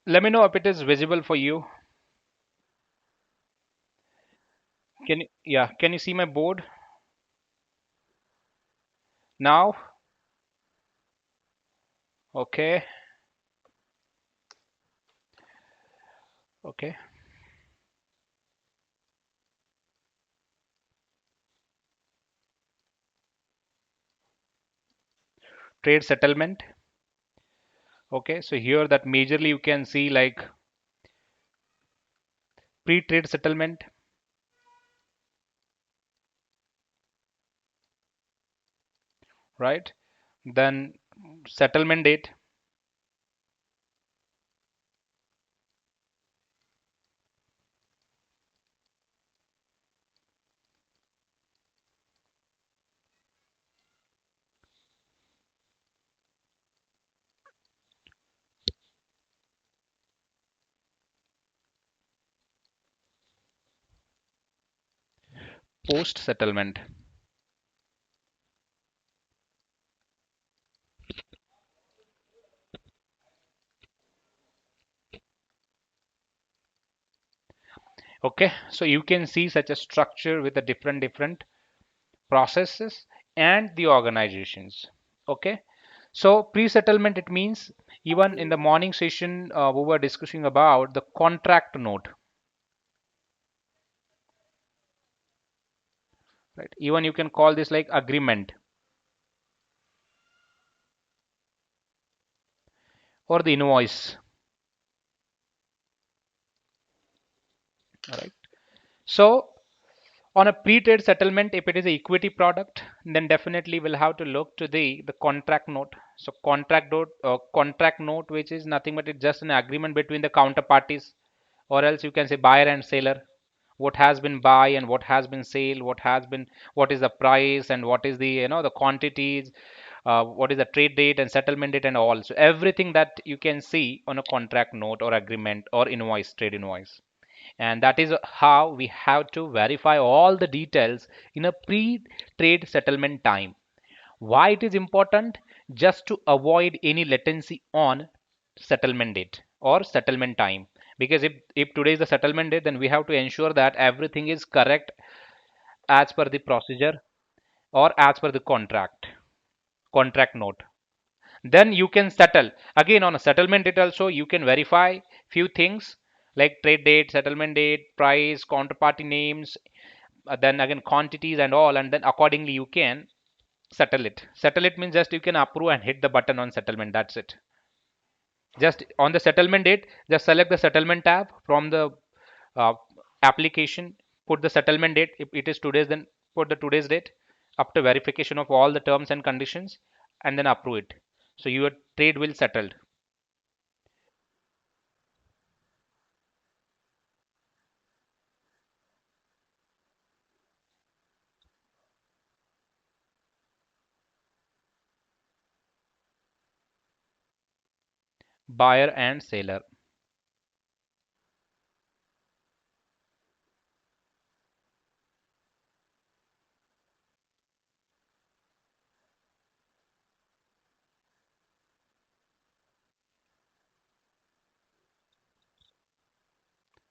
Let me know if it is visible for you. Can you, yeah, can you see my board now? Okay, okay. Trade settlement. Okay, so here that majorly you can see like pre-trade settlement, right? Then settlement date, post settlement. Okay, so you can see such a structure with the different processes and the organizations. Okay, so pre-settlement, it means even in the morning session we were discussing about the contract note, right? Even you can call this like agreement or the invoice, right? So on a pre-trade settlement, if it is a equity product, then definitely we'll have to look to the contract note. So contract note, which is nothing but it's just an agreement between the counterparties, or else you can say buyer and seller. What has been buy and what has been sale, what is the price and what is the the quantities, what is the trade date and settlement date and all. So everything that you can see on a contract note or agreement or invoice, trade invoice, and that is how we have to verify all the details in a pre-trade settlement time. Why it is important? Just to avoid any latency on settlement date or settlement time, because if today is the settlement date, then we have to ensure that everything is correct as per the procedure or as per the contract note. Then you can settle again on a settlement date. Also you can verify few things like trade date, settlement date, price, counterparty names, then again quantities and all, and then accordingly you can settle it means just you can approve and hit the button on settlement. That's it. Just on the settlement date, just select the settlement tab from the uh, application, put the settlement date. If it is today's, then put the today's date after verification of all the terms and conditions, and then approve it. So your trade will settled. Buyer and seller.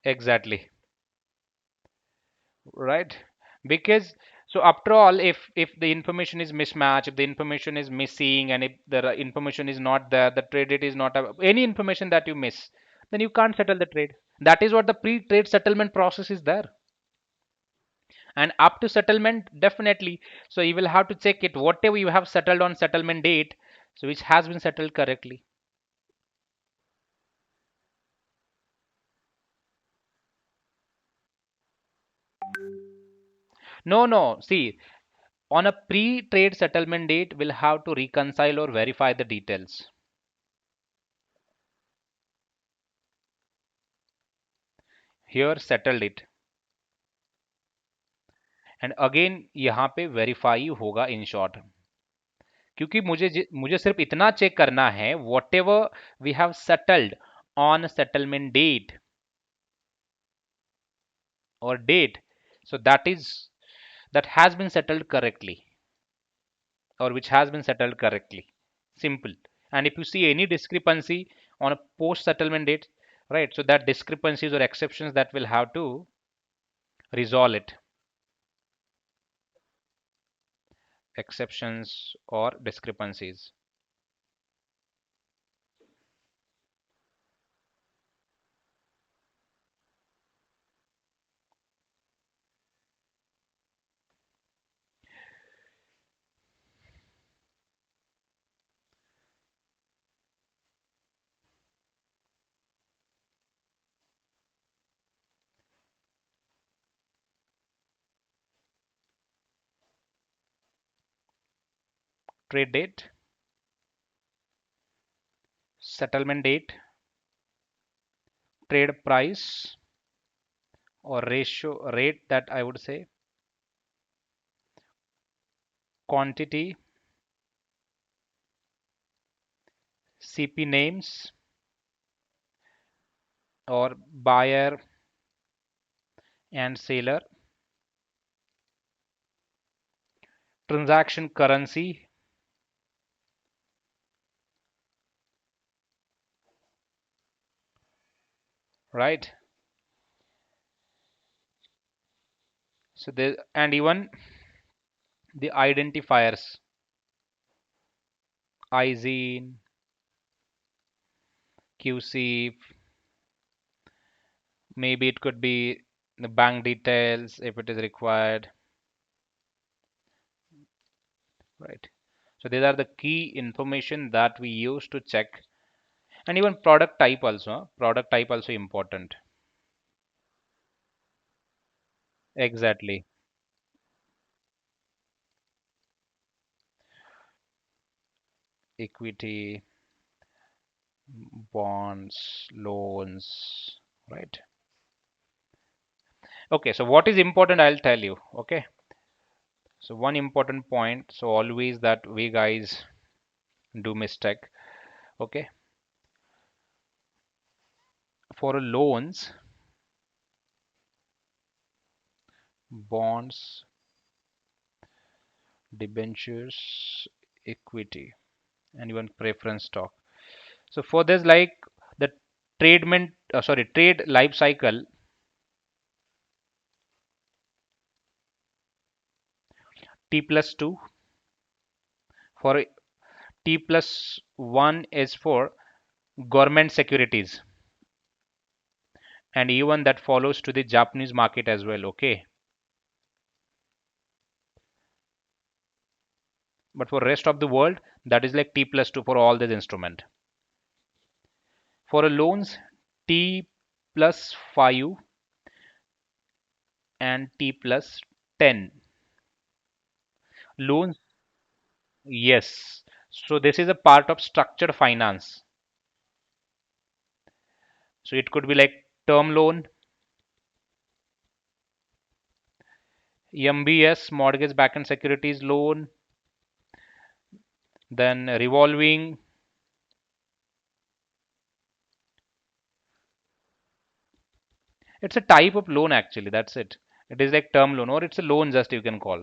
Exactly. Right, because so after all, if the information is mismatched, if the information is missing, and if the information is not there, the trade date is not any information that you miss, then you can't settle the trade. That is what the pre-trade settlement process is there. And up to settlement, definitely, so you will have to check it whatever you have settled on settlement date, so which has been settled correctly. No, see, on a pre-trade settlement date we'll have to reconcile or verify the details. Here settled it, and again यहाँ पे verify होगा in short, क्योंकि मुझे सिर्फ इतना check करना है whatever we have settled on settlement date और date, so that has been settled correctly or which has been settled correctly. Simple. And if you see any discrepancy on a post settlement date, right? So that discrepancies or exceptions that will have to resolve it. Exceptions or discrepancies. Trade date, settlement date, trade price or ratio rate that I would say, quantity, CP names or buyer and seller, transaction currency, right? So there, and even the identifiers, ISIN, QC, maybe it could be the bank details if it is required, right? So these are the key information that we use to check, and even product type also, product type also important. Exactly. Equity, bonds, loans, right? Okay, so what is important, I'll tell you. Okay, so one important point, so always that we guys do mistake. Okay, for loans, bonds, debentures, equity, and even preference stock. So for this, like the trade life cycle, T plus 2, for T plus 1 is for government securities, and even that follows to the Japanese market as well. Okay, but for rest of the world, that is like T plus 2 for all this instrument. For a loans, T plus 5 and T plus 10. Loans, yes. So this is a part of structured finance. So it could be like term loan, MBS, mortgage backed securities loan, then revolving. It's a type of loan actually. That's it. It is like term loan or it's a loan just you can call.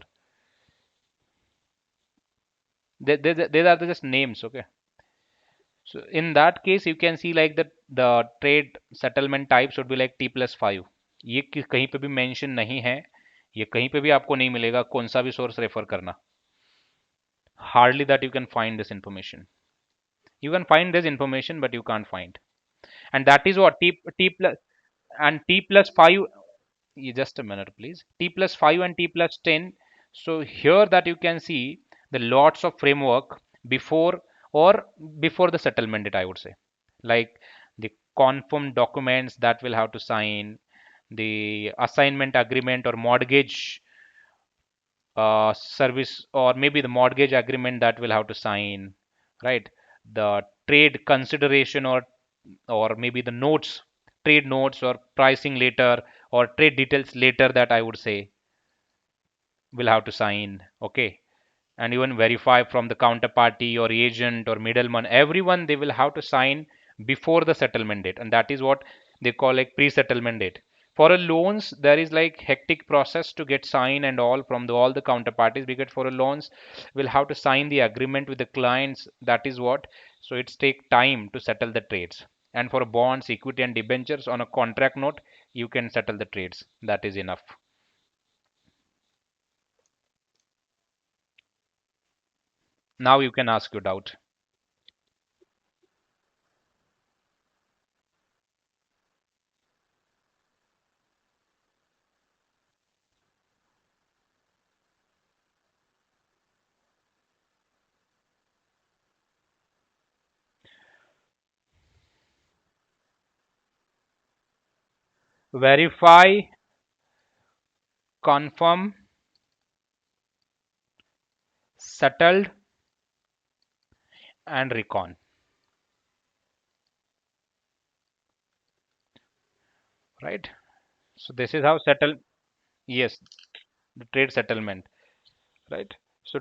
They are just names. Okay. So in that case, you can see like the trade settlement type should be like T plus 5. ये कहीं पे भी mention नहीं है, ये कहीं पे भी आपको नहीं मिलेगा, कौन सा भी सोर्स रेफर करना. Hardly that you can find this information. You can find this information, but you can't find. And that is what T plus and T plus 5. Just a minute, please. T plus 5 and T plus 10. So here that you can see the lots of framework before or before the settlement date, I would say. Like the confirmed documents that will have to sign, the assignment agreement or mortgage service, or maybe the mortgage agreement that will have to sign, right? The trade consideration or maybe the notes, trade notes or pricing later or trade details later that I would say will have to sign. Okay, and even verify from the counterparty or agent or middleman, everyone they will have to sign before the settlement date, and that is what they call like pre-settlement date. For a loans there is like hectic process to get signed and all from all the counterparties, because for a loans will have to sign the agreement with the clients, that is what, so it's take time to settle the trades. And for bonds, equity, and debentures on a contract note, you can settle the trades. That is enough. Now you can ask your doubt. Verify, confirm, settled, and recon. Right? So this is how settle. Yes, the trade settlement. Right? So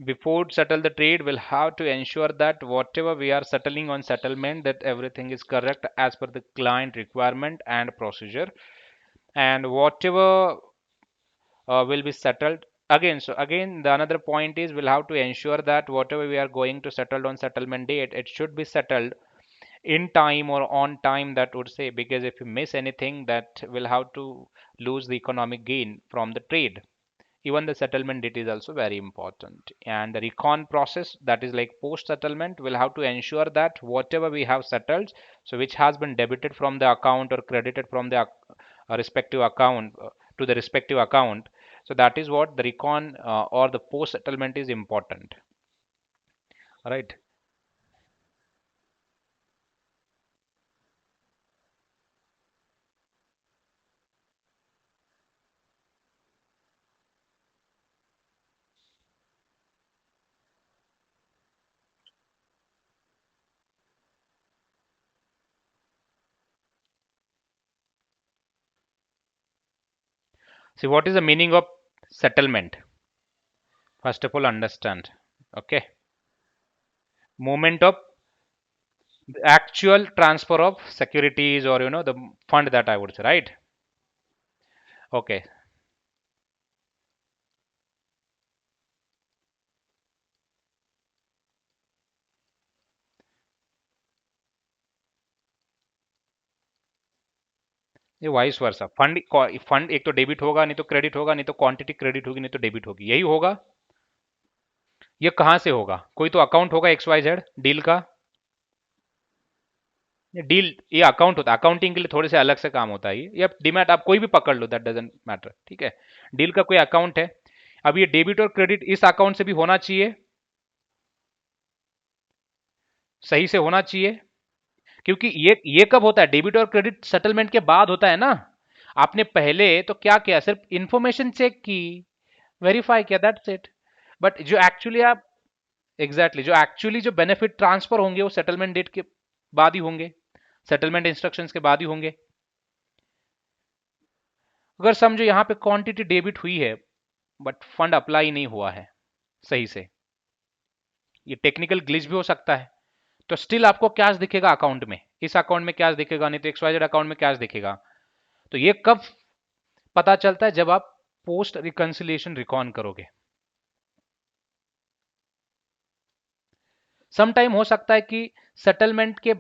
before settle the trade, we'll have to ensure that whatever we are settling on settlement, that everything is correct as per the client requirement and procedure, and whatever will be settled again. So again, the another point is we'll have to ensure that whatever we are going to settle on settlement date, it should be settled in time or on time, that would say, because if you miss anything, that will have to lose the economic gain from the trade. Even the settlement date is also very important, and the recon process, that is like post settlement, will have to ensure that whatever we have settled, so which has been debited from the account or credited from the respective account to the respective account, so that is what the recon or the post settlement is important. Right. See, what is the meaning of settlement? First of all, understand. Okay. Movement of the actual transfer of securities, or the fund, that I would say, right? Okay. ये vice versa, fund fund एक तो debit होगा, नहीं तो credit होगा, नहीं तो quantity credit होगी, नहीं तो डेबिट होगी, यही होगा। ये कहाँ से होगा? कोई तो अकाउंट होगा एक्स वाई जेड डील का। ये डील, ये अकाउंट होता है, अकाउंटिंग के लिए थोड़े से अलग से काम होता है ये डीमैट आप कोई भी पकड़ लो, दैट डजेंट मैटर, ठीक है। डील का कोई अकाउंट है, अब ये डेबिट और क्रेडिट इस अकाउंट से भी होना चाहिए, सही से होना चाहिए, क्योंकि ये कब होता है? डेबिट और क्रेडिट सेटलमेंट के बाद होता है ना। आपने पहले तो क्या किया, सिर्फ इंफॉर्मेशन चेक की, वेरीफाई किया, दैट्स इट। बट जो एक्चुअली आप एग्जैक्टली जो एक्चुअली जो बेनिफिट ट्रांसफर होंगे वो सेटलमेंट डेट के बाद ही होंगे, सेटलमेंट इंस्ट्रक्शंस के बाद ही होंगे। अगर समझो यहाँ पे क्वांटिटी डेबिट हुई है बट फंड अप्लाई नहीं हुआ है सही से, ये टेक्निकल ग्लिच भी हो सकता है, तो स्टिल आपको कैश दिखेगा अकाउंट में, इस अकाउंट में कैश दिखेगा, नहीं तो एक्सवाइजेड अकाउंट में कैश दिखेगा। तो ये कब पता चलता है? जब आप पोस्ट रिकंसिलिएशन रिकॉन करोगे। सम टाइम हो सकता है कि सेटलमेंट के